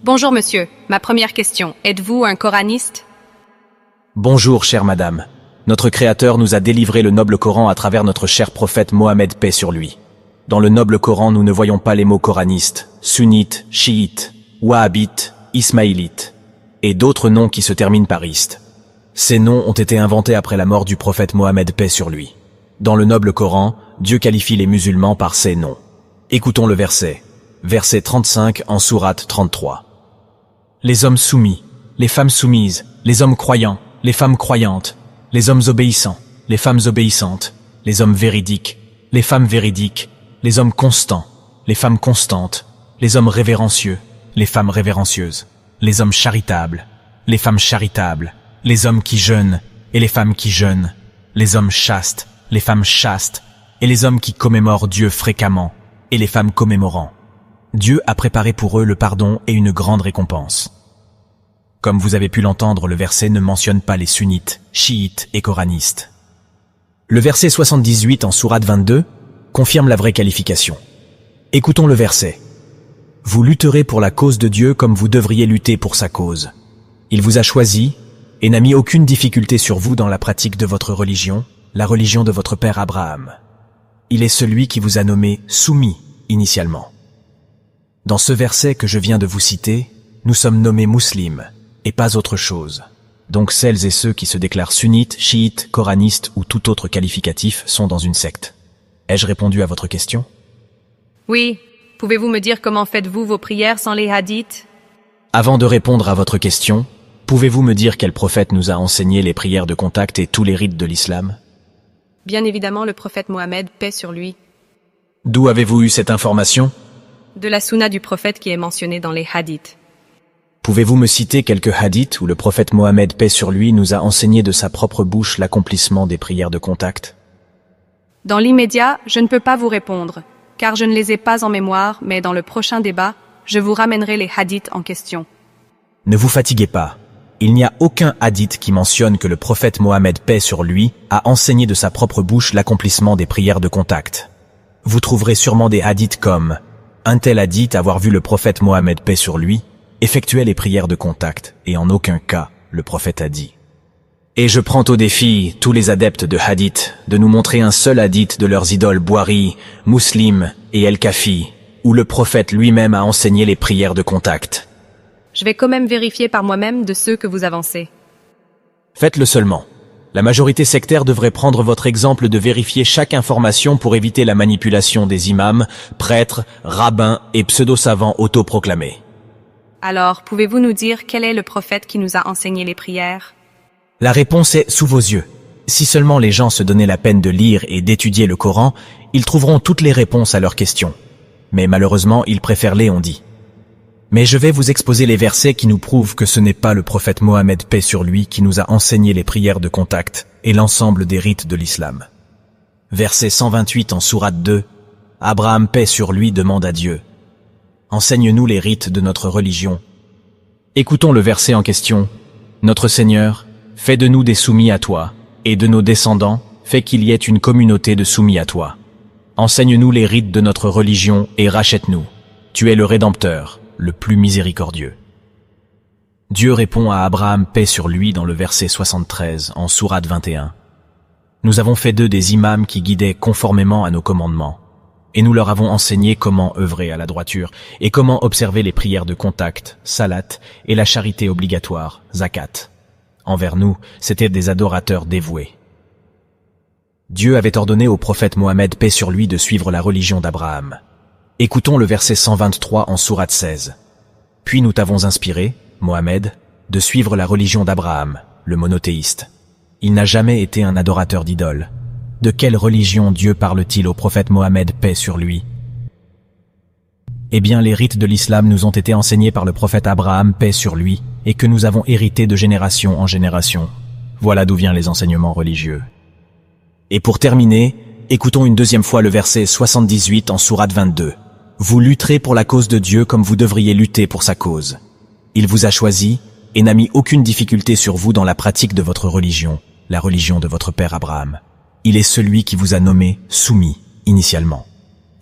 Bonjour monsieur, ma première question, êtes-vous un coraniste? Bonjour, chère madame. Notre Créateur nous a délivré le noble Coran à travers notre cher prophète Mohammed, paix sur lui. Dans le noble Coran, nous ne voyons pas les mots coranistes, sunnites, chiites, wahhabites, ismaélites, et d'autres noms qui se terminent par iste. Ces noms ont été inventés après la mort du prophète Mohammed, paix sur lui. Dans le noble Coran, Dieu qualifie les musulmans par ces noms. Écoutons le verset. Verset 35 en sourate 33. Les hommes soumis, les femmes soumises, les hommes croyants, les femmes croyantes, les hommes obéissants, les femmes obéissantes, les hommes véridiques, les femmes véridiques, les hommes constants, les femmes constantes, les hommes révérencieux, les femmes révérencieuses, les hommes charitables, les femmes charitables, les hommes qui jeûnent et les femmes qui jeûnent, les hommes chastes, les femmes chastes, et les hommes qui commémorent Dieu fréquemment, et les femmes commémorant. Dieu a préparé pour eux le pardon et une grande récompense. Comme vous avez pu l'entendre, le verset ne mentionne pas les sunnites, chiites et coranistes. Le verset 78 en sourate 22 confirme la vraie qualification. Écoutons le verset. Vous lutterez pour la cause de Dieu comme vous devriez lutter pour sa cause. Il vous a choisi et n'a mis aucune difficulté sur vous dans la pratique de votre religion, la religion de votre père Abraham. Il est celui qui vous a nommé soumis initialement. Dans ce verset que je viens de vous citer, nous sommes nommés musulmans et pas autre chose. Donc celles et ceux qui se déclarent sunnites, chiites, coranistes ou tout autre qualificatif sont dans une secte. Ai-je répondu à votre question? Oui. Pouvez-vous me dire comment faites-vous vos prières sans les hadiths? Avant de répondre à votre question, pouvez-vous me dire quel prophète nous a enseigné les prières de contact et tous les rites de l'islam? Bien évidemment le prophète Mohammed, paix sur lui. D'où avez-vous eu cette information? De la sunna du prophète qui est mentionnée dans les hadiths. Pouvez-vous me citer quelques hadiths où le prophète Mohammed, paix sur lui, nous a enseigné de sa propre bouche l'accomplissement des prières de contact? Dans l'immédiat, je ne peux pas vous répondre, car je ne les ai pas en mémoire, mais dans le prochain débat, je vous ramènerai les hadiths en question. Ne vous fatiguez pas. Il n'y a aucun hadith qui mentionne que le prophète Mohammed, paix sur lui, a enseigné de sa propre bouche l'accomplissement des prières de contact. Vous trouverez sûrement des hadiths comme « Un tel a dit avoir vu le prophète Mohammed, paix sur lui, effectuait les prières de contact, et en aucun cas, le prophète a dit. » Et je prends au défi tous les adeptes de hadith de nous montrer un seul hadith de leurs idoles Bouhari, Muslim et El-Kafi, où le prophète lui-même a enseigné les prières de contact. Je vais quand même vérifier par moi-même de ceux que vous avancez. Faites-le seulement. La majorité sectaire devrait prendre votre exemple de vérifier chaque information pour éviter la manipulation des imams, prêtres, rabbins et pseudo-savants autoproclamés. Alors, pouvez-vous nous dire quel est le prophète qui nous a enseigné les prières? La réponse est sous vos yeux. Si seulement les gens se donnaient la peine de lire et d'étudier le Coran, ils trouveront toutes les réponses à leurs questions. Mais malheureusement, ils préfèrent les on-dit. Mais je vais vous exposer les versets qui nous prouvent que ce n'est pas le prophète Mohammed, paix sur lui, qui nous a enseigné les prières de contact et l'ensemble des rites de l'islam. Verset 128 en sourate 2, Abraham, paix sur lui, demande à Dieu: Enseigne-nous les rites de notre religion. Écoutons le verset en question. Notre Seigneur, fais de nous des soumis à toi, et de nos descendants, fais qu'il y ait une communauté de soumis à toi. Enseigne-nous les rites de notre religion et rachète-nous. Tu es le Rédempteur, le plus miséricordieux. Dieu répond à Abraham, paix sur lui, dans le verset 73, en sourate 21. Nous avons fait d'eux des imams qui guidaient conformément à nos commandements, et nous leur avons enseigné comment œuvrer à la droiture, et comment observer les prières de contact, salat, et la charité obligatoire, zakat. Envers nous, c'étaient des adorateurs dévoués. Dieu avait ordonné au prophète Mohammed, paix sur lui, de suivre la religion d'Abraham. Écoutons le verset 123 en sourate 16. Puis nous t'avons inspiré, Mohammed, de suivre la religion d'Abraham, le monothéiste. Il n'a jamais été un adorateur d'idoles. De quelle religion Dieu parle-t-il au prophète Mohammed, paix sur lui? Eh bien, les rites de l'islam nous ont été enseignés par le prophète Abraham, paix sur lui, et que nous avons hérité de génération en génération. Voilà d'où viennent les enseignements religieux. Et pour terminer, écoutons une deuxième fois le verset 78 en sourate 22. Vous lutterez pour la cause de Dieu comme vous devriez lutter pour sa cause. Il vous a choisi et n'a mis aucune difficulté sur vous dans la pratique de votre religion, la religion de votre père Abraham. Il est celui qui vous a nommé soumis, initialement.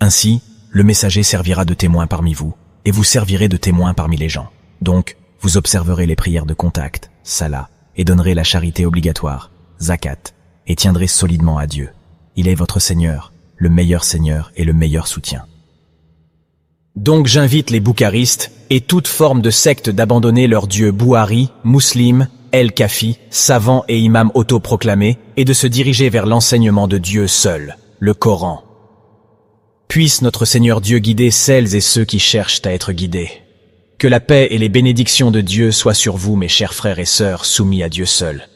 Ainsi, le messager servira de témoin parmi vous, et vous servirez de témoin parmi les gens. Donc, vous observerez les prières de contact, salat, et donnerez la charité obligatoire, zakat, et tiendrez solidement à Dieu. Il est votre Seigneur, le meilleur Seigneur et le meilleur soutien. Donc j'invite les boukaristes et toute forme de secte d'abandonner leur dieu Bouhari, musulman, El-Kafi, savant et imam autoproclamé, et de se diriger vers l'enseignement de Dieu seul, le Coran. Puisse notre Seigneur Dieu guider celles et ceux qui cherchent à être guidés. Que la paix et les bénédictions de Dieu soient sur vous, mes chers frères et sœurs, soumis à Dieu seul.